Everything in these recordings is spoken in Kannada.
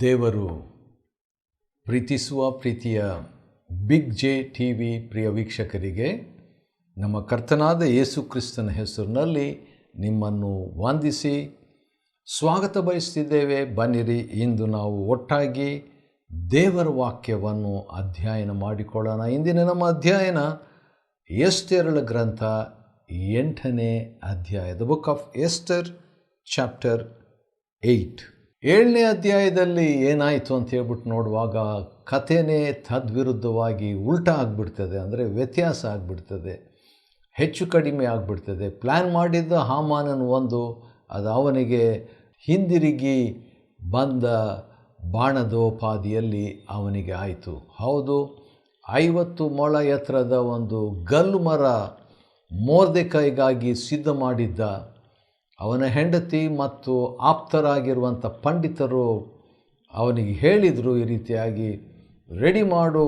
ದೇವರು ಪ್ರೀತಿಸುವ ಪ್ರೀತಿಯ ಬಿಗ್ ಜೆ ಟಿ ವಿ ಪ್ರಿಯ ವೀಕ್ಷಕರಿಗೆ ನಮ್ಮ ಕರ್ತನಾದ ಯೇಸು ಕ್ರಿಸ್ತನ ಹೆಸರಿನಲ್ಲಿ ನಿಮ್ಮನ್ನು ವಂದಿಸಿ ಸ್ವಾಗತ ಬಯಸ್ತಿದ್ದೇವೆ. ಬನ್ನಿರಿ, ಇಂದು ನಾವು ಒಟ್ಟಾಗಿ ದೇವರ ವಾಕ್ಯವನ್ನು ಅಧ್ಯಯನ ಮಾಡಿಕೊಳ್ಳೋಣ. ಇಂದಿನ ನಮ್ಮ ಅಧ್ಯಯನ ಎಸ್ತೇರಳ ಗ್ರಂಥ 8ನೇ ಅಧ್ಯಾಯ, the book of ester chapter 8. 7ನೇ ಅಧ್ಯಾಯದಲ್ಲಿ ಏನಾಯಿತು ಅಂತ ಹೇಳ್ಬಿಟ್ಟು ನೋಡುವಾಗ ಕಥೆನೇ ತದ್ವಿರುದ್ಧವಾಗಿ ಉಲ್ಟಾ ಆಗಿಬಿಡ್ತದೆ. ಅಂದರೆ ವ್ಯತ್ಯಾಸ ಆಗಿಬಿಡ್ತದೆ, ಹೆಚ್ಚು ಕಡಿಮೆ ಆಗಿಬಿಡ್ತದೆ. ಪ್ಲ್ಯಾನ್ ಮಾಡಿದ್ದ ಹಾಮಾನನು ಒಂದು, ಅದು ಅವನಿಗೆ ಹಿಂದಿರುಗಿ ಬಂದ ಬಾಣದೋಪಾದಿಯಲ್ಲಿ ಅವನಿಗೆ ಆಯಿತು. ಹೌದು, 50 ಮೊಳ ಎತ್ತರದ ಒಂದು ಗಲ್ಲು ಮರ ಮೊರ್ದೆಕೈಗಾಗಿ ಸಿದ್ಧ ಮಾಡಿದ್ದ. ಅವನ ಹೆಂಡತಿ ಮತ್ತು ಆಪ್ತರಾಗಿರುವಂಥ ಪಂಡಿತರು ಅವನಿಗೆ ಹೇಳಿದರು, ಈ ರೀತಿಯಾಗಿ ರೆಡಿ ಮಾಡು,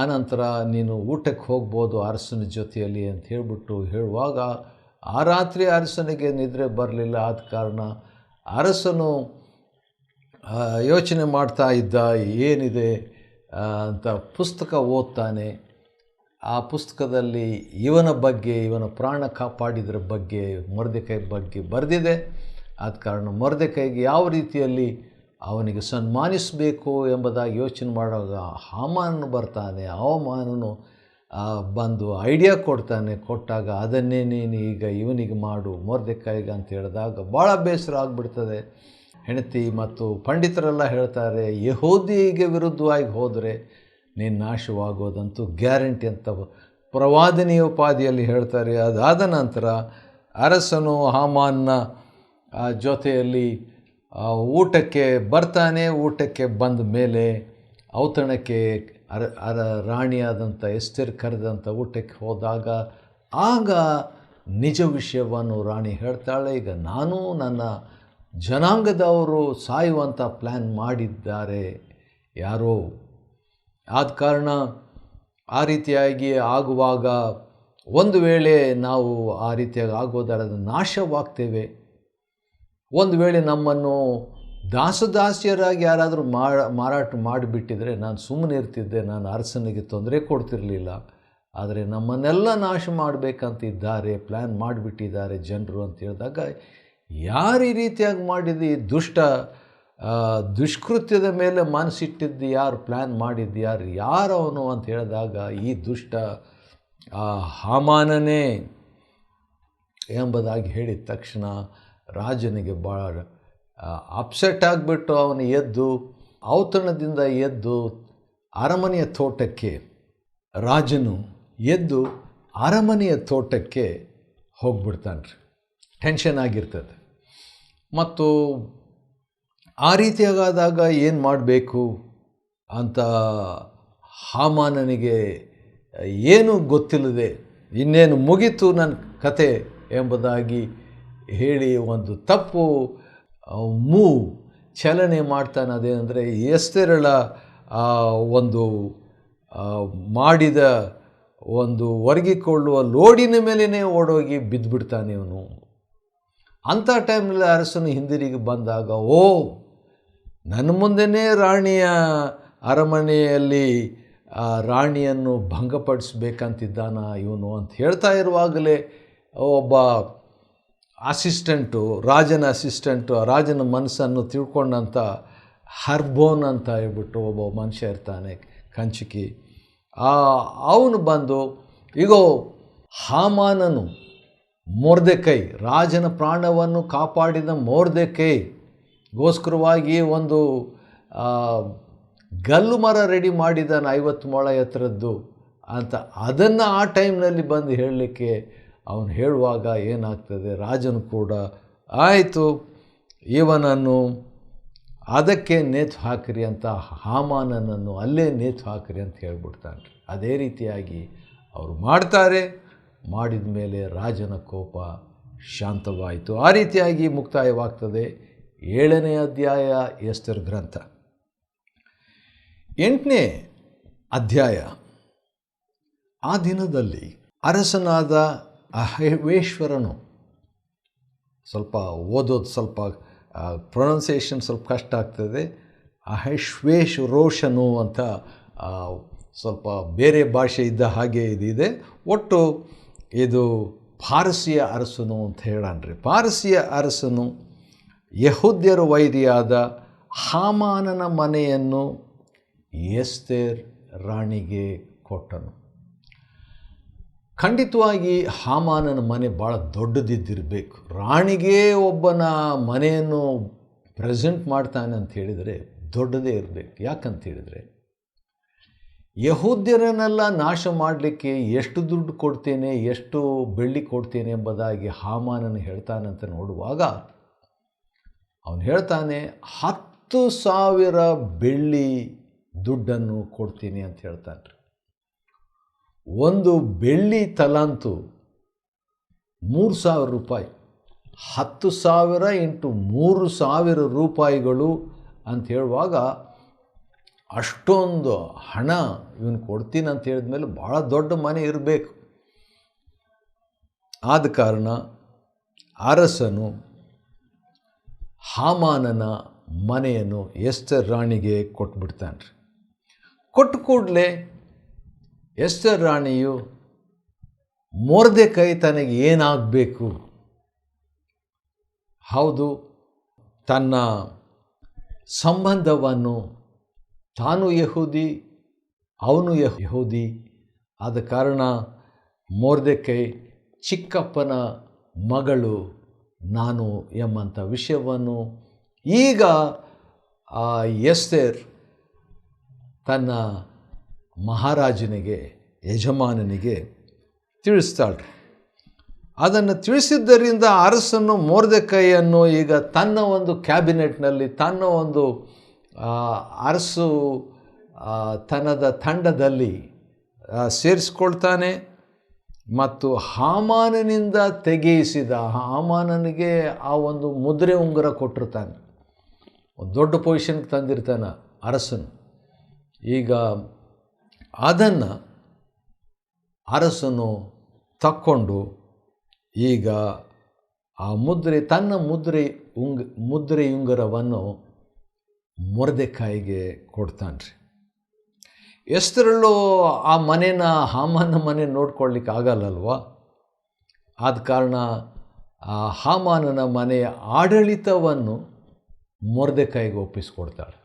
ಆನಂತರ ನೀನು ಊಟಕ್ಕೆ ಹೋಗ್ಬೋದು ಅರಸನ ಜೊತೆಯಲ್ಲಿ ಅಂತ ಹೇಳಿಬಿಟ್ಟು ಹೇಳುವಾಗ ಆ ರಾತ್ರಿ ಅರಸನಿಗೆ ನಿದ್ರೆ ಬರಲಿಲ್ಲ. ಆದ ಕಾರಣ ಅರಸನು ಯೋಚನೆ ಮಾಡ್ತಾ ಇದ್ದ, ಏನಿದೆ ಅಂತ ಪುಸ್ತಕ ಓದ್ತಾನೆ. ಆ ಪುಸ್ತಕದಲ್ಲಿ ಇವನ ಬಗ್ಗೆ, ಇವನ ಪ್ರಾಣ ಕಾಪಾಡಿದ್ರ ಬಗ್ಗೆ, ಮೊರ್ದೆಕೈ ಬಗ್ಗೆ ಬರೆದಿದೆ. ಆದ ಕಾರಣ ಮೊರ್ದೆಕೈಗೆ ಯಾವ ರೀತಿಯಲ್ಲಿ ಅವನಿಗೆ ಸನ್ಮಾನಿಸಬೇಕು ಎಂಬುದಾಗಿ ಯೋಚನೆ ಮಾಡುವಾಗ ಹಾಮಾನನು ಬರ್ತಾನೆ. ಹಾಮಾನನು ಬಂದು ಐಡಿಯಾ ಕೊಟ್ಟಾಗ ಅದನ್ನೇ ನೀನು ಈಗ ಇವನಿಗೆ ಮಾಡು ಮೊರ್ದೆಕೈಗೆ ಅಂತ ಹೇಳಿದಾಗ ಭಾಳ ಬೇಸರ ಆಗಿಬಿಡ್ತದೆ. ಹೆಂಡತಿ ಮತ್ತು ಪಂಡಿತರೆಲ್ಲ ಹೇಳ್ತಾರೆ, ಯೆಹೂದಿಗೆ ವಿರುದ್ಧವಾಗಿ ಹೋದರೆ ನೀನು ನಾಶವಾಗೋದಂತೂ ಗ್ಯಾರಂಟಿ ಅಂತ ಪ್ರವಾದನೀಯೋಪಾದಿಯಲ್ಲಿ ಹೇಳ್ತಾರೆ. ಅದಾದ ನಂತರ ಅರಸನು ಹಾಮಾನನ ಜೊತೆಯಲ್ಲಿ ಊಟಕ್ಕೆ ಬರ್ತಾನೆ. ಊಟಕ್ಕೆ ಬಂದ ಮೇಲೆ ಔತಣಕ್ಕೆ ರಾಣಿಯಾದಂಥ ಎಸ್ತೇರ್ ಕರೆದಂಥ ಊಟಕ್ಕೆ ಹೋದಾಗ ಆಗ ನಿಜ ವಿಷಯವನ್ನು ರಾಣಿ ಹೇಳ್ತಾಳೆ. ಈಗ ನಾನು ನನ್ನ ಜನಾಂಗದವರು ಸಾಯುವಂಥ ಪ್ಲ್ಯಾನ್ ಮಾಡಿದ್ದಾರೆ ಯಾರೋ. ಆದ ಕಾರಣ ಆ ರೀತಿಯಾಗಿ ಆಗುವಾಗ ಒಂದು ವೇಳೆ ನಾವು ಆ ರೀತಿಯಾಗಿ ಆಗೋದಾದ್ರೆ ನಾಶವಾಗ್ತೇವೆ. ಒಂದು ವೇಳೆ ನಮ್ಮನ್ನು ದಾಸದಾಸಿಯರಾಗಿ ಯಾರಾದರೂ ಮಾರಾಟ ಮಾಡಿಬಿಟ್ಟಿದ್ರೆ ನಾನು ಸುಮ್ಮನೆ ಇರ್ತಿದ್ದೆ, ನಾನು ಅರಸನಿಗೆ ತೊಂದರೆ ಕೊಡ್ತಿರಲಿಲ್ಲ. ಆದರೆ ನಮ್ಮನ್ನೆಲ್ಲ ನಾಶ ಮಾಡಬೇಕಂತಿದ್ದಾರೆ, ಪ್ಲ್ಯಾನ್ ಮಾಡಿಬಿಟ್ಟಿದ್ದಾರೆ ಜನರು ಅಂತ ಹೇಳಿದಾಗ, ಯಾರು ಈ ರೀತಿಯಾಗಿ ಮಾಡಿದ್ದು, ಈ ದುಷ್ಕೃತ್ಯದ ಮೇಲೆ ಮನಸ್ಸಿಟ್ಟಿದ್ದು ಯಾರು, ಪ್ಲ್ಯಾನ್ ಮಾಡಿದ್ದು ಯಾರವನು ಅಂತ ಹೇಳಿದಾಗ ಈ ದುಷ್ಟ ಹಾಮಾನನೇ ಎಂಬುದಾಗಿ ಹೇಳಿದ ತಕ್ಷಣ ರಾಜನಿಗೆ ಭಾಳ ಅಪ್ಸೆಟ್ ಆಗಿಬಿಟ್ಟು ಅವನು ಔತಣದಿಂದ ಎದ್ದು ಅರಮನೆಯ ತೋಟಕ್ಕೆ, ರಾಜನು ಎದ್ದು ಅರಮನೆಯ ತೋಟಕ್ಕೆ ಹೋಗ್ಬಿಡ್ತಾನೆ ರೀ. ಟೆನ್ಷನ್ ಆಗಿರ್ತದೆ. ಮತ್ತು ಆ ರೀತಿಯಾಗಾದಾಗ ಏನು ಮಾಡಬೇಕು ಅಂತ ಹಾಮಾನನಿಗೆ ಏನೂ ಗೊತ್ತಿಲ್ಲದೆ, ಇನ್ನೇನು ಮುಗೀತು ನನ್ನ ಕತೆ ಎಂಬುದಾಗಿ ಹೇಳಿ ಒಂದು ತಪ್ಪು ಚಲನೆ ಮಾಡ್ತಾನೆ. ಅದೇನೆಂದರೆ ಎಸ್ತೇರಳ ಒಂದು ಮಾಡಿದ ಒಂದು ಒರಗಿಕೊಳ್ಳುವ ಲೋಡಿನ ಮೇಲೇ ಓಡೋಗಿ ಬಿದ್ದುಬಿಡ್ತಾನೆ ಇವನು. ಅಂಥ ಟೈಮ್ನಲ್ಲಿ ಅರಸನು ಹಿಂದಿರುಗಿ ಬಂದಾಗ, ನನ್ನ ಮುಂದೆನೇ ರಾಣಿಯ ಅರಮನೆಯಲ್ಲಿ ರಾಣಿಯನ್ನು ಭಂಗಪಡಿಸ್ಬೇಕಂತಿದ್ದಾನ ಇವನು ಅಂತ ಹೇಳ್ತಾ ಇರುವಾಗಲೇ ಒಬ್ಬ ರಾಜನ ಅಸಿಸ್ಟೆಂಟು, ರಾಜನ ಮನಸ್ಸನ್ನು ತಿಳ್ಕೊಂಡಂಥ ಹರ್ಬೋನ್ ಅಂತ ಹೇಳ್ಬಿಟ್ಟು ಒಬ್ಬ ಮನುಷ್ಯ ಇರ್ತಾನೆ, ಕಂಚುಕಿ. ಅವನು ಬಂದು, ಈಗೋ ಹಾಮಾನನು ಮೊರ್ದೆಕೈ, ರಾಜನ ಪ್ರಾಣವನ್ನು ಕಾಪಾಡಿದ ಮೊರ್ದೆಕೈಗೋಸ್ಕರವಾಗಿ ಒಂದು ಗಲ್ಲು ಮರ ರೆಡಿ ಮಾಡಿದ್ದಾನೆ 50 ಮೊಳ ಎತ್ತರದ್ದು ಅಂತ. ಅದನ್ನು ಆ ಟೈಮ್ನಲ್ಲಿ ಬಂದು ಹೇಳಲಿಕ್ಕೆ ಅವನು ಹೇಳುವಾಗ ಏನಾಗ್ತದೆ, ರಾಜನು ಕೂಡ ಆಯಿತು ಇವನನ್ನು ಅದಕ್ಕೆ ನೇತು ಹಾಕಿರಿ ಅಂತ, ಹಾಮಾನನನ್ನು ಅಲ್ಲೇ ನೇತು ಹಾಕಿರಿ ಅಂತ ಹೇಳ್ಬಿಡ್ತಾನೆ. ಅದೇ ರೀತಿಯಾಗಿ ಅವರು ಮಾಡ್ತಾರೆ. ಮಾಡಿದ ಮೇಲೆ ರಾಜನ ಕೋಪ ಶಾಂತವಾಯಿತು. ಆ ರೀತಿಯಾಗಿ ಮುಕ್ತಾಯವಾಗ್ತದೆ 7ನೇ ಅಧ್ಯಾಯ ಎಸ್ತರ್ ಗ್ರಂಥ. 8ನೇ ಅಧ್ಯಾಯ. ಆ ದಿನದಲ್ಲಿ ಅರಸನಾದ ಅಹವೇಶ್ವರನು, ಸ್ವಲ್ಪ ಓದೋದು ಸ್ವಲ್ಪ ಪ್ರೊನೌನ್ಸಿಯೇಷನ್ ಸ್ವಲ್ಪ ಕಷ್ಟ ಆಗ್ತದೆ. ಅಹಶ್ವೇಶ್ ರೋಷನು ಅಂತ ಸ್ವಲ್ಪ ಬೇರೆ ಭಾಷೆ ಇದ್ದ ಹಾಗೆ ಇದಿದೆ. ಒಟ್ಟು ಇದು ಪಾರಸಿಯ ಅರಸನು ಅಂತ ಹೇಳಣ್ರಿ. ಪಾರಸಿಯ ಅರಸನು ಯೆಹೂದ್ಯರ ವೈರಿಯಾದ ಹಾಮಾನನ ಮನೆಯನ್ನು ಎಸ್ತೇರ್ ರಾಣಿಗೆ ಕೊಟ್ಟನು. ಖಂಡಿತವಾಗಿ ಹಾಮಾನನ ಮನೆ ಭಾಳ ದೊಡ್ಡದಿದ್ದಿರಬೇಕು. ರಾಣಿಗೆ ಒಬ್ಬನ ಮನೆಯನ್ನು ಪ್ರೆಸೆಂಟ್ ಮಾಡ್ತಾನೆ ಅಂತ ಹೇಳಿದರೆ ದೊಡ್ಡದೇ ಇರಬೇಕು. ಯಾಕಂತ ಹೇಳಿದರೆ ಯೆಹೂದ್ಯರನ್ನೆಲ್ಲ ನಾಶ ಮಾಡಲಿಕ್ಕೆ ಎಷ್ಟು ದುಡ್ಡು ಕೊಡ್ತೇನೆ, ಎಷ್ಟು ಬೆಳ್ಳಿ ಕೊಡ್ತೇನೆ ಎಂಬುದಾಗಿ ಹಾಮಾನನು ಹೇಳ್ತಾನಂತ ನೋಡುವಾಗ ಅವನು ಹೇಳ್ತಾನೆ 10,000 ಬೆಳ್ಳಿ ದುಡ್ಡನ್ನು ಕೊಡ್ತೀನಿ ಅಂತ ಹೇಳ್ತಾನೆ. ಒಂದು ಬೆಳ್ಳಿ ತಲಾಂತು 3,000 ರೂಪಾಯಿ. 10,000 ಇಂಟು 3,000 ರೂಪಾಯಿಗಳು ಅಂತ ಹೇಳುವಾಗ ಅಷ್ಟೊಂದು ಹಣ ಇವನು ಕೊಡ್ತೀನಿ ಅಂತ ಹೇಳಿದ್ಮೇಲೆ ಭಾಳ ದೊಡ್ಡ ಮನೆ ಇರಬೇಕು. ಆದ ಕಾರಣ ಅರಸನು ಹಾಮಾನನ ಮನೆಯನ್ನು ಎಸ್ತರ್ ರಾಣಿಗೆ ಕೊಟ್ಬಿಡ್ತಾನೆ. ಕೊಟ್ಟ ಕೂಡಲೇ ಎಸ್ತರ್ ರಾಣಿಯು ಮೊರ್ದೆಕೈ ತನಗೆ ಏನಾಗಬೇಕು, ಹೌದು ತನ್ನ ಸಂಬಂಧವನ್ನು, ತಾನು ಯಹೂದಿ ಅವನು ಯಹೂದಿ ಆದ ಕಾರಣ ಮೊರ್ದೆಕೈ ಚಿಕ್ಕಪ್ಪನ ಮಗಳು ನಾನು ಎಂಬಂಥ ವಿಷಯವನ್ನು ಈಗ ಎಸ್ತೇರ್ ತನ್ನ ಮಹಾರಾಜನಿಗೆ, ಯಜಮಾನನಿಗೆ ತಿಳಿಸ್ತಾಳೆ. ಅದನ್ನು ತಿಳಿಸಿದ್ದರಿಂದ ಅರಸನು ಮೊರ್ದೆಕೈಯನ್ನು ಈಗ ತನ್ನ ಒಂದು ಕ್ಯಾಬಿನೆಟ್ನಲ್ಲಿ, ತನ್ನ ಒಂದು ಅರಸು ತನ್ನದ ತಂಡದಲ್ಲಿ ಸೇರಿಸ್ಕೊಳ್ತಾನೆ ಮತ್ತು ಹಾಮಾನನಿಂದ ತೆಗೆಯಿಸಿದ ಹಾಮಾನನಿಗೆ ಆ ಒಂದು ಮುದ್ರೆ ಉಂಗುರ ಕೊಟ್ಟಿರ್ತಾನೆ. ಒಂದು ದೊಡ್ಡ ಪೊಸಿಷನ್ಗೆ ತಂದಿರ್ತಾನೆ ಅರಸನು. ಈಗ ಅದನ್ನು ಅರಸನು ತಕ್ಕೊಂಡು ಈಗ ಆ ತನ್ನ ಮುದ್ರೆಯುಂಗರವನ್ನು ಮೊರ್ದೆಕೈಗೆ ಕೊಡ್ತಾನೆ ರೀ. ಎಷ್ಟರಲ್ಲೂ ಆ ಮನೆನ, ಹಾಮಾನ ಮನೆ ನೋಡ್ಕೊಳ್ಳಿಕ್ಕೆ ಆಗಲ್ಲಲ್ವ. ಆದ ಕಾರಣ ಆ ಹಾಮಾನನ ಮನೆಯ ಆಡಳಿತವನ್ನು ಮೊರ್ದೆಕೈಗೆ ಒಪ್ಪಿಸ್ಕೊಡ್ತಾಳೆ.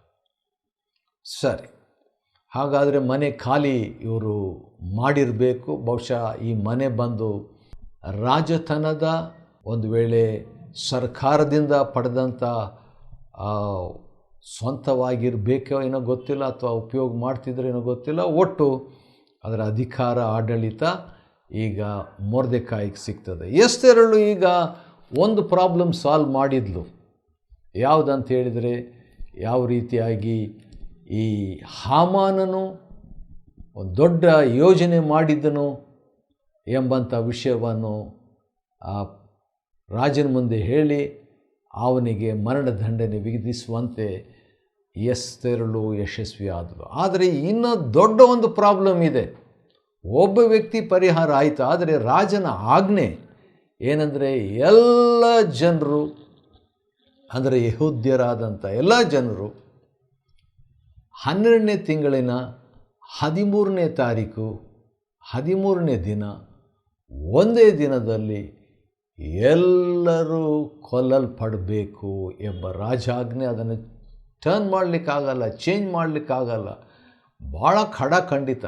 ಸರಿ, ಹಾಗಾದರೆ ಮನೆ ಖಾಲಿ ಇವರು ಮಾಡಿರಬೇಕು. ಬಹುಶಃ ಈ ಮನೆ ಬಂದು ರಾಜತನದ, ಒಂದು ವೇಳೆ ಸರ್ಕಾರದಿಂದ ಪಡೆದಂಥ ಸ್ವಂತವಾಗಿರಬೇಕೋ ಏನೋ ಗೊತ್ತಿಲ್ಲ, ಅಥವಾ ಉಪಯೋಗ ಮಾಡ್ತಿದ್ರೆ ಏನೋ ಗೊತ್ತಿಲ್ಲ. ಒಟ್ಟು ಅದರ ಅಧಿಕಾರ, ಆಡಳಿತ ಈಗ ಮೊರ್ದೆಕೈಗೆ ಸಿಗ್ತದೆ. ಎಸ್ತೇರಳು ಈಗ ಒಂದು ಪ್ರಾಬ್ಲಮ್ ಸಾಲ್ವ್ ಮಾಡಿದ್ಲು. ಯಾವುದಂತ ಹೇಳಿದರೆ, ಯಾವ ರೀತಿಯಾಗಿ ಈ ಹಾಮಾನನು ಒಂದು ದೊಡ್ಡ ಯೋಜನೆ ಮಾಡಿದ್ದನು ಎಂಬಂಥ ವಿಷಯವನ್ನು ರಾಜನ ಮುಂದೆ ಹೇಳಿ ಅವನಿಗೆ ಮರಣದಂಡನೆ ವಿಧಿಸುವಂತೆ ಎಸ್ತೇರಳು ಯಶಸ್ವಿ ಆದಳು. ಆದರೆ ಇನ್ನೂ ದೊಡ್ಡ ಒಂದು ಪ್ರಾಬ್ಲಮ್ ಇದೆ. ಒಬ್ಬ ವ್ಯಕ್ತಿ ಪರಿಹಾರ ಆಯಿತು, ಆದರೆ ರಾಜನ ಆಜ್ಞೆ ಏನಂದರೆ ಎಲ್ಲ ಜನರು, ಅಂದರೆ ಯಹೂದ್ಯರಾದಂಥ ಎಲ್ಲ ಜನರು 12ನೇ ತಿಂಗಳಿನ 13ನೇ ತಾರೀಕು 13ನೇ ದಿನ ಒಂದೇ ದಿನದಲ್ಲಿ ಎಲ್ಲರೂ ಕೊಲ್ಲಲ್ಪಡಬೇಕು ಎಂಬ ರಾಜಾಜ್ಞೆ. ಅದನ್ನು ಟರ್ನ್ ಮಾಡಲಿಕ್ಕಾಗಲ್ಲ, ಚೇಂಜ್ ಮಾಡಲಿಕ್ಕಾಗಲ್ಲ, ಭಾಳ ಖಂಡಿತ.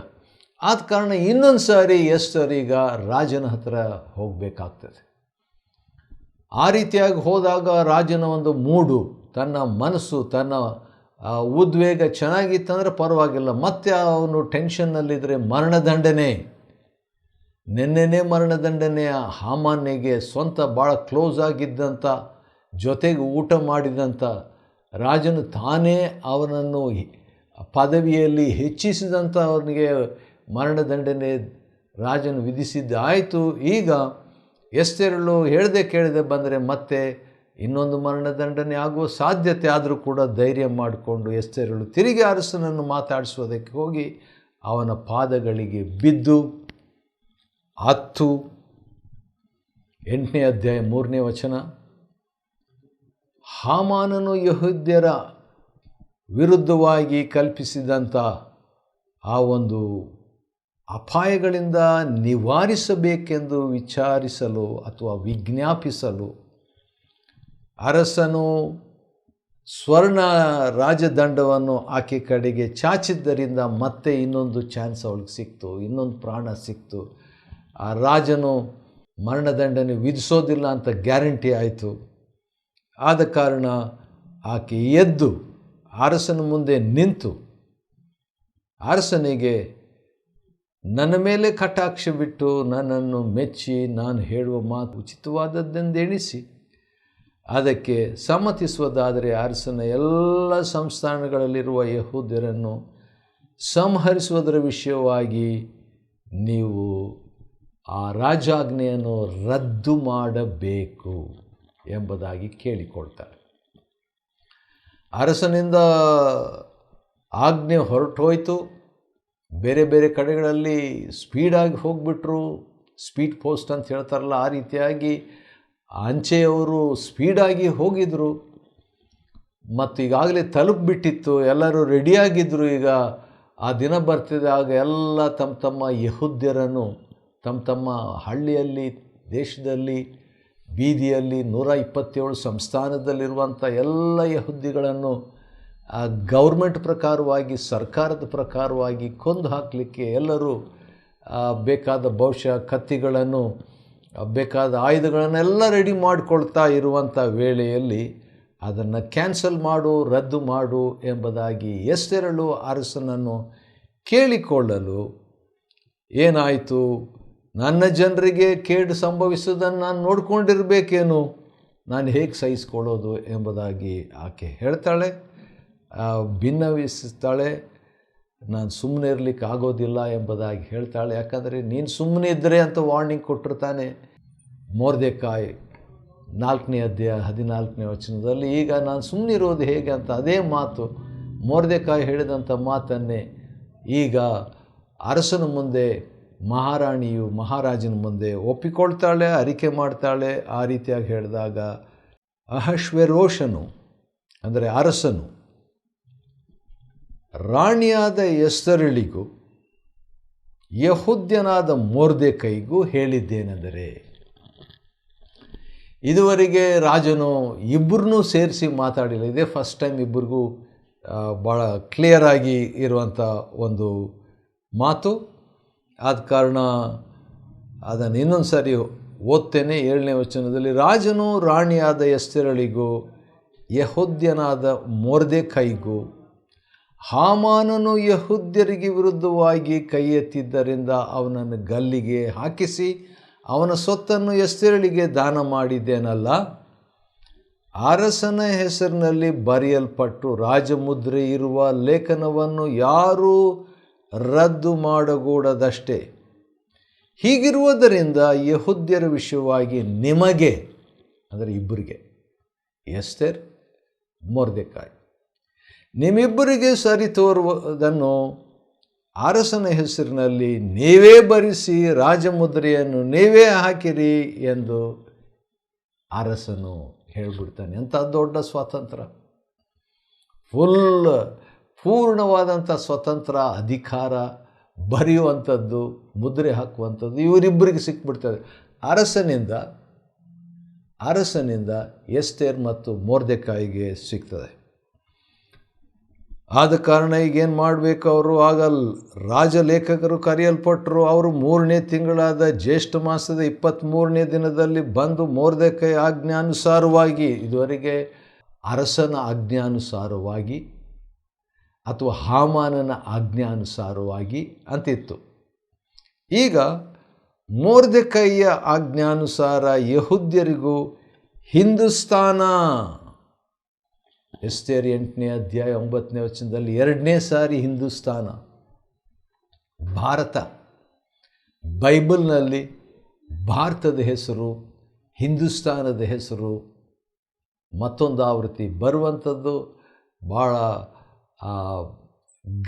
ಆದ ಕಾರಣ ಇನ್ನೊಂದು ಸಾರಿ ಎಸ್ತರ್ ಈಗ ರಾಜನ ಹತ್ರ ಹೋಗಬೇಕಾಗ್ತದೆ. ಆ ರೀತಿಯಾಗಿ ಹೋದಾಗ ರಾಜನ ಒಂದು ಮೂಡು, ತನ್ನ ಮನಸ್ಸು, ತನ್ನ ಉದ್ವೇಗ ಚೆನ್ನಾಗಿತ್ತಂದರೆ ಪರವಾಗಿಲ್ಲ. ಮತ್ತೆ ಅವನು ಟೆನ್ಷನ್ನಲ್ಲಿದ್ದರೆ ಮರಣದಂಡನೆ, ನೆನ್ನೆನೇ ಮರಣದಂಡನೆ. ಹಾಮಾನಿಗೆ ಸ್ವಂತ ಭಾಳ ಕ್ಲೋಸ್ ಆಗಿದ್ದಂಥ, ಜೊತೆಗೆ ಊಟ ಮಾಡಿದಂಥ ರಾಜನು ತಾನೇ ಅವನನ್ನು ಪದವಿಯಲ್ಲಿ ಹೆಚ್ಚಿಸಿದಂಥ ಅವನಿಗೆ ಮರಣದಂಡನೆ ರಾಜನು ವಿಧಿಸಿದ್ದಾಯಿತು. ಈಗ ಎಸ್ತೇರಳು ಹೇಳದೆ ಕೇಳದೆ ಬಂದರೆ ಮತ್ತೆ ಇನ್ನೊಂದು ಮರಣದಂಡನೆ ಆಗುವ ಸಾಧ್ಯತೆ ಆದರೂ ಕೂಡ ಧೈರ್ಯ ಮಾಡಿಕೊಂಡು ಎಸ್ತೇರಳು ತಿರುಗಿ ಅರಸನನ್ನು ಮಾತಾಡಿಸೋದಕ್ಕೆ ಹೋಗಿ ಅವನ ಪಾದಗಳಿಗೆ ಬಿದ್ದು 8ನೇ ಅಧ್ಯಾಯ 3ನೇ ವಚನ, ಹಾಮಾನನು ಯೆಹೂದ್ಯರ ವಿರುದ್ಧವಾಗಿ ಕಲ್ಪಿಸಿದಂಥ ಆ ಒಂದು ಅಪಾಯಗಳಿಂದ ನಿವಾರಿಸಬೇಕೆಂದು ವಿಚಾರಿಸಲು ಅಥವಾ ವಿಜ್ಞಾಪಿಸಲು ಅರಸನು ಸ್ವರ್ಣ ರಾಜದಂಡವನ್ನು ಆಕೆ ಕಡೆಗೆ ಚಾಚಿದ್ದರಿಂದ ಮತ್ತೆ ಇನ್ನೊಂದು ಚಾನ್ಸ್ ಅವಳಿಗೆ ಸಿಕ್ತು, ಇನ್ನೊಂದು ಪ್ರಾಣ ಸಿಕ್ತು. ಆ ರಾಜನು ಮರಣದಂಡನೆ ವಿಧಿಸೋದಿಲ್ಲ ಅಂತ ಗ್ಯಾರಂಟಿ ಆಯಿತು. ಆದ ಕಾರಣ ಆಕೆ ಎದ್ದು ಅರಸನ ಮುಂದೆ ನಿಂತು ಅರಸನಿಗೆ ನನ್ನ ಮೇಲೆ ಕಟಾಕ್ಷ ಬಿಟ್ಟು ನನ್ನನ್ನು ಮೆಚ್ಚಿ ನಾನು ಹೇಳುವ ಮಾತು ಉಚಿತವಾದದ್ದೆಂದೆಣಿಸಿ ಅದಕ್ಕೆ ಸಮ್ಮತಿಸುವುದಾದರೆ ಅರಸನ ಎಲ್ಲ ಸಂಸ್ಥಾನಗಳಲ್ಲಿರುವ ಯೆಹೂದ್ಯರನ್ನು ಸಂಹರಿಸುವುದರ ವಿಷಯವಾಗಿ ನೀವು ಆ ರಾಜಾಜ್ಞೆಯನ್ನು ರದ್ದು ಮಾಡಬೇಕು ಎಂಬುದಾಗಿ ಕೇಳಿಕೊಳ್ತಾರೆ. ಅರಸನಿಂದ ಆಜ್ಞೆ ಹೊರಟೋಯ್ತು. ಬೇರೆ ಬೇರೆ ಕಡೆಗಳಲ್ಲಿ ಸ್ಪೀಡಾಗಿ ಹೋಗಿಬಿಟ್ರು. ಸ್ಪೀಡ್ ಪೋಸ್ಟ್ ಅಂತ ಹೇಳ್ತಾರಲ್ಲ, ಆ ರೀತಿಯಾಗಿ ಅಂಚೆಯವರು ಸ್ಪೀಡಾಗಿ ಹೋಗಿದ್ರು ಮತ್ತು ಈಗಾಗಲೇ ತಲುಪಿಬಿಟ್ಟಿತ್ತು. ಎಲ್ಲರೂ ರೆಡಿಯಾಗಿದ್ದರು. ಈಗ ಆ ದಿನ ಬರ್ತಿದೆ, ಆಗ ಎಲ್ಲ ತಮ್ಮ ತಮ್ಮ ಯೆಹೂದ್ಯರನ್ನು ತಮ್ಮ ತಮ್ಮ ಹಳ್ಳಿಯಲ್ಲಿ, ದೇಶದಲ್ಲಿ, ಬೀದಿಯಲ್ಲಿ 127 ಸಂಸ್ಥಾನದಲ್ಲಿರುವಂಥ ಎಲ್ಲ ಯೆಹೂದಿಗಳನ್ನು ಗೌರ್ಮೆಂಟ್ ಪ್ರಕಾರವಾಗಿ, ಸರ್ಕಾರದ ಪ್ರಕಾರವಾಗಿ ಕೊಂದು ಹಾಕಲಿಕ್ಕೆ ಎಲ್ಲರೂ ಬೇಕಾದ ಬಹುಶಃ ಕತ್ತಿಗಳನ್ನು, ಬೇಕಾದ ಆಯುಧಗಳನ್ನೆಲ್ಲ ರೆಡಿ ಮಾಡಿಕೊಳ್ತಾ ಇರುವಂಥ ವೇಳೆಯಲ್ಲಿ ಅದನ್ನು ಕ್ಯಾನ್ಸಲ್ ಮಾಡು, ರದ್ದು ಮಾಡು ಎಂಬುದಾಗಿ ಎಸ್ತೇರಳು ಅರಸನನ್ನು ಕೇಳಿಕೊಳ್ಳಲು ಏನಾಯಿತು? ನನ್ನ ಜನರಿಗೆ ಕೇಡು ಸಂಭವಿಸುವುದನ್ನು ನಾನು ನೋಡ್ಕೊಂಡಿರಬೇಕೇನು, ನಾನು ಹೇಗೆ ಸಹಿಸ್ಕೊಳ್ಳೋದು ಎಂಬುದಾಗಿ ಆಕೆ ಹೇಳ್ತಾಳೆ, ಭಿನ್ನವಿಸ್ತಾಳೆ. ನಾನು ಸುಮ್ಮನೆ ಇರಲಿಕ್ಕೆ ಆಗೋದಿಲ್ಲ ಎಂಬುದಾಗಿ ಹೇಳ್ತಾಳೆ. ಯಾಕಂದರೆ ನೀನು ಸುಮ್ಮನೆ ಇದ್ದರೆ ಅಂತ ವಾರ್ನಿಂಗ್ ಕೊಟ್ಟಿರ್ತಾನೆ ಮೊರ್ದೆಕಾಯ್ 4ನೇ ಅಧ್ಯಾಯ 14ನೇ ವಚನದಲ್ಲಿ. ಈಗ ನಾನು ಸುಮ್ಮನಿರೋದು ಹೇಗೆ ಅಂತ ಅದೇ ಮಾತು ಮೊರ್ದೆಕಾಯ್ ಹೇಳಿದಂಥ ಮಾತನ್ನೇ ಈಗ ಅರಸನ ಮುಂದೆ ಮಹಾರಾಣಿಯು ಮಹಾರಾಜನ ಮುಂದೆ ಒಪ್ಪಿಕೊಳ್ತಾಳೆ, ಅರಿಕೆ ಮಾಡ್ತಾಳೆ. ಆ ರೀತಿಯಾಗಿ ಹೇಳಿದಾಗ ಅಹಷ್ವೇರೋಷನು ಅಂದರೆ ಅರಸನು ರಾಣಿಯಾದ ಎಸ್ತರಳಿಗೂ ಯೆಹೂದ್ಯನಾದ ಮೊರ್ದೆಕೈಗೂ ಹೇಳಿದ್ದೇನೆಂದರೆ, ಇದುವರೆಗೆ ರಾಜನು ಇಬ್ಬರನ್ನೂ ಸೇರಿಸಿ ಮಾತಾಡಿಲ್ಲ. ಇದೇ ಫಸ್ಟ್ ಟೈಮ್ ಇಬ್ಬರಿಗೂ ಭಾಳ ಕ್ಲಿಯರಾಗಿ ಇರುವಂಥ ಒಂದು ಮಾತು. ಆದ ಕಾರಣ ಅದನ್ನು ಇನ್ನೊಂದು ಸಾರಿ ಓದ್ತೇನೆ. 7ನೇ ವಚನದಲ್ಲಿ, ರಾಜನು ರಾಣಿಯಾದ ಎಸ್ತೇರಳಿಗೂ ಯೆಹೂದ್ಯನಾದ ಮೊರ್ದೆಕೈಗೂ ಹಾಮಾನನು ಯೆಹೂದ್ಯರಿಗೆ ವಿರುದ್ಧವಾಗಿ ಕೈ ಎತ್ತಿದ್ದರಿಂದ ಅವನನ್ನು ಗಲ್ಲಿಗೆ ಹಾಕಿಸಿ ಅವನ ಸೊತ್ತನ್ನು ಎಸ್ತೇರಳಿಗೆ ದಾನ ಮಾಡಿದ್ದೇನಲ್ಲ, ಅರಸನ ಹೆಸರಿನಲ್ಲಿ ಬರೆಯಲ್ಪಟ್ಟು ರಾಜಮುದ್ರೆ ಇರುವ ಲೇಖನವನ್ನು ಯಾರೂ ರದ್ದು ಮಾಡಕೂಡದಷ್ಟೇ. ಹೀಗಿರುವುದರಿಂದ ಯೆಹೂದ್ಯರ ವಿಷಯವಾಗಿ ನಿಮಗೆ, ಅಂದರೆ ಇಬ್ಬರಿಗೆ, ಎಸ್ತೇರ್ ಮೊರ್ದೆಕಾಯ್, ನಿಮ್ಮಿಬ್ಬರಿಗೆ ಸರಿ ತೋರುವುದನ್ನು ಅರಸನ ಹೆಸರಿನಲ್ಲಿ ನೀವೇ ಬರೆಸಿ ರಾಜಮುದ್ರೆಯನ್ನು ನೀವೇ ಹಾಕಿರಿ ಎಂದು ಅರಸನು ಹೇಳಿಬಿಡ್ತಾನೆ. ಎಂಥ ದೊಡ್ಡ ಸ್ವಾತಂತ್ರ್ಯ, ಪೂರ್ಣವಾದಂಥ ಸ್ವತಂತ್ರ ಅಧಿಕಾರ, ಬರೆಯುವಂಥದ್ದು, ಮುದ್ರೆ ಹಾಕುವಂಥದ್ದು ಇವರಿಬ್ಬರಿಗೆ ಸಿಕ್ಬಿಡ್ತದೆ. ಅರಸನಿಂದ ಎಸ್ತೇರ್ ಮತ್ತು ಮೊರ್ದೆಕಾಯಿಗೆ ಸಿಗ್ತದೆ. ಆದ ಕಾರಣ ಈಗೇನು ಮಾಡಬೇಕು ಅವರು? ಆಗ ರಾಜಲೇಖಕರು ಕರೆಯಲ್ಪಟ್ಟರು. ಅವರು 3ನೇ ತಿಂಗಳಾದ ಜ್ಯೇಷ್ಠ ಮಾಸದ 23ನೇ ದಿನದಲ್ಲಿ ಬಂದು ಮೊರ್ದೆಕೈ ಆಜ್ಞಾನುಸಾರವಾಗಿ, ಇದುವರೆಗೆ ಅರಸನ ಆಜ್ಞಾನುಸಾರವಾಗಿ ಅಥವಾ ಹಾಮಾನನ ಆಜ್ಞಾನುಸಾರವಾಗಿ ಅಂತಿತ್ತು. ಈಗ ಮೊರ್ದೆಕೈಯ ಆಜ್ಞಾನುಸಾರ ಯೆಹೂದ್ಯರಿಗೂ ಹಿಂದೂಸ್ತಾನ, ಎಸ್ತೇರ್ 8ನೇ ಅಧ್ಯಾಯ 9ನೇ ವಚನದಲ್ಲಿ 2ನೇ ಸಾರಿ ಹಿಂದೂಸ್ತಾನ, ಭಾರತ. ಬೈಬಲ್ನಲ್ಲಿ ಭಾರತದ ಹೆಸರು, ಹಿಂದೂಸ್ತಾನದ ಹೆಸರು ಮತ್ತೊಂದು ಆವೃತ್ತಿ ಬರುವಂಥದ್ದು ಭಾಳ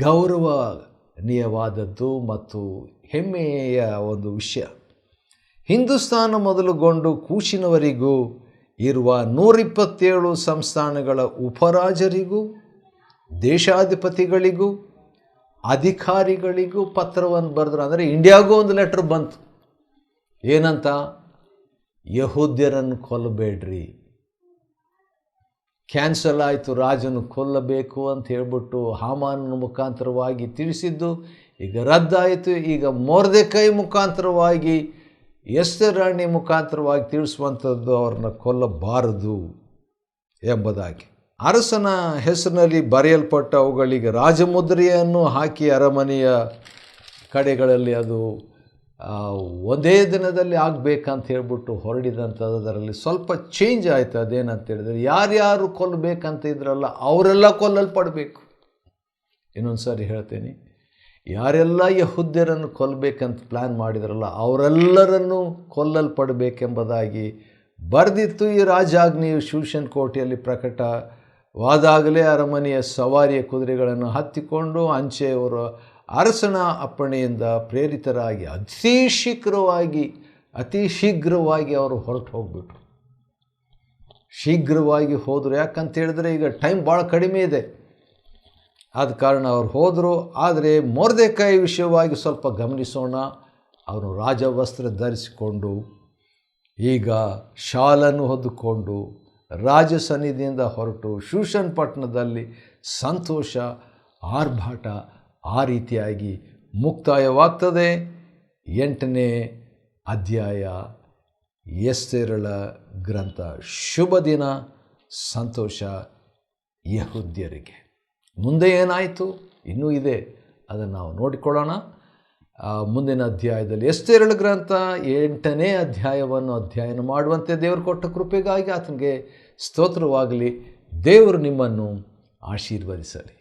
ಗೌರವನೀಯವಾದದ್ದು ಮತ್ತು ಹೆಮ್ಮೆಯ ಒಂದು ವಿಷಯ. ಹಿಂದೂಸ್ತಾನ ಮೊದಲುಗೊಂಡು ಕೂಶಿನವರೆಗೂ ಇರುವ 127 ಸಂಸ್ಥಾನಗಳ ಉಪರಾಜರಿಗೂ ದೇಶಾಧಿಪತಿಗಳಿಗೂ ಅಧಿಕಾರಿಗಳಿಗೂ ಪತ್ರವನ್ನು ಬರೆದ್ರು. ಅಂದರೆ ಇಂಡಿಯಾಗೂ ಒಂದು ಲೆಟ್ರ್ ಬಂತು. ಏನಂತ? ಯಹೂದ್ಯರನ್ನು ಕೊಲ್ಲಬೇಡ್ರಿ. ಕ್ಯಾನ್ಸಲ್ ಆಯಿತು, ರಾಜನು ಕೊಲ್ಲಬೇಕು ಅಂತ ಹೇಳ್ಬಿಟ್ಟು ಹಾಮಾನನ ಮುಖಾಂತರವಾಗಿ ತಿಳಿಸಿದ್ದು ಈಗ ರದ್ದಾಯಿತು. ಈಗ ಮೊರ್ದೆಕೈ ಮುಖಾಂತರವಾಗಿ ಎಸ್ತೇರ್ ರಾಣಿ ಮುಖಾಂತರವಾಗಿ ತಿಳಿಸುವಂಥದ್ದು ಅವ್ರನ್ನ ಕೊಲ್ಲಬಾರದು ಎಂಬುದಾಗಿ. ಅರಸನ ಹೆಸರಿನಲ್ಲಿ ಬರೆಯಲ್ಪಟ್ಟ ಅವುಗಳಿಗೆ ರಾಜಮುದ್ರೆಯನ್ನು ಹಾಕಿ ಅರಮನೆಯ ಕಡೆಗಳಲ್ಲಿ ಅದು ಒಂದೇ ದಿನದಲ್ಲಿ ಆಗಬೇಕಂತ ಹೇಳ್ಬಿಟ್ಟು ಹೊರಡಿದಂಥದ್ದು. ಅದರಲ್ಲಿ ಸ್ವಲ್ಪ ಚೇಂಜ್ ಆಯಿತು. ಅದೇನಂತ ಹೇಳಿದ್ರೆ, ಯಾರ್ಯಾರು ಕೊಲ್ಲಬೇಕಂತ ಇದ್ರಲ್ಲ ಅವರೆಲ್ಲ ಕೊಲ್ಲಲ್ಪಡಬೇಕು. ಇನ್ನೊಂದು ಸಾರಿ ಹೇಳ್ತೇನೆ, ಯಾರೆಲ್ಲ ಯಹೂದ್ಯರನ್ನು ಕೊಲ್ಲಬೇಕಂತ ಪ್ಲ್ಯಾನ್ ಮಾಡಿದ್ರಲ್ಲ ಅವರೆಲ್ಲರನ್ನು ಕೊಲ್ಲಲ್ಪಡಬೇಕೆಂಬುದಾಗಿ ಬರೆದಿತ್ತು. ಈ ರಾಜಾಜ್ಞೆಯು ಶೂಷನ್ ಕೋಟೆಯಲ್ಲಿ ಪ್ರಕಟವಾದಾಗಲೇ ಅರಮನೆಯ ಸವಾರಿಯ ಕುದುರೆಗಳನ್ನು ಹತ್ತಿಕೊಂಡು ಅಂಚೆಯವರು ಅರಸನ ಅಪ್ಪಣೆಯಿಂದ ಪ್ರೇರಿತರಾಗಿ ಅತಿ ಶೀಘ್ರವಾಗಿ ಅವರು ಹೊರಟು ಹೋಗ್ಬಿಟ್ರು. ಶೀಘ್ರವಾಗಿ ಹೋದರು. ಯಾಕಂತ ಹೇಳಿದ್ರೆ ಈಗ ಟೈಮ್ ಭಾಳ ಕಡಿಮೆ ಇದೆ. ಆದ ಕಾರಣ ಅವ್ರು ಹೋದರು. ಆದರೆ ಮೊರ್ದೆಕೈ ವಿಷಯವಾಗಿ ಸ್ವಲ್ಪ ಗಮನಿಸೋಣ. ಅವನು ರಾಜವಸ್ತ್ರ ಧರಿಸಿಕೊಂಡು ಈಗ ಶಾಲನ್ನು ಹೊದ್ದುಕೊಂಡು ರಾಜ ಸನ್ನಿಧಿಯಿಂದ ಹೊರಟು ಶೂಷನ್ ಪಟ್ಟಣದಲ್ಲಿ ಸಂತೋಷ, ಆರ್ಭಾಟ ಆ ರೀತಿಯಾಗಿ ಮುಕ್ತಾಯವಾಗ್ತದೆ. 8ನೇ ಅಧ್ಯಾಯ ಎಸ್ತೇರಳ ಗ್ರಂಥ. ಶುಭ ದಿನ, ಸಂತೋಷ ಯಹೂದ್ಯರಿಗೆ. ಮುಂದೆ ಏನಾಯಿತು ಇನ್ನೂ ಇದೆ, ಅದನ್ನು ನಾವು ನೋಡಿಕೊಳ್ಳೋಣ ಮುಂದಿನ ಅಧ್ಯಾಯದಲ್ಲಿ. ಎಸ್ತೇರಳ ಗ್ರಂಥ 8ನೇ ಅಧ್ಯಾಯವನ್ನು ಅಧ್ಯಯನ ಮಾಡುವಂತೆ ದೇವರು ಕೊಟ್ಟ ಕೃಪೆಗಾಗಿ ಆತನಿಗೆ ಸ್ತೋತ್ರವಾಗಲಿ. ದೇವರು ನಿಮ್ಮನ್ನು ಆಶೀರ್ವದಿಸಲಿ.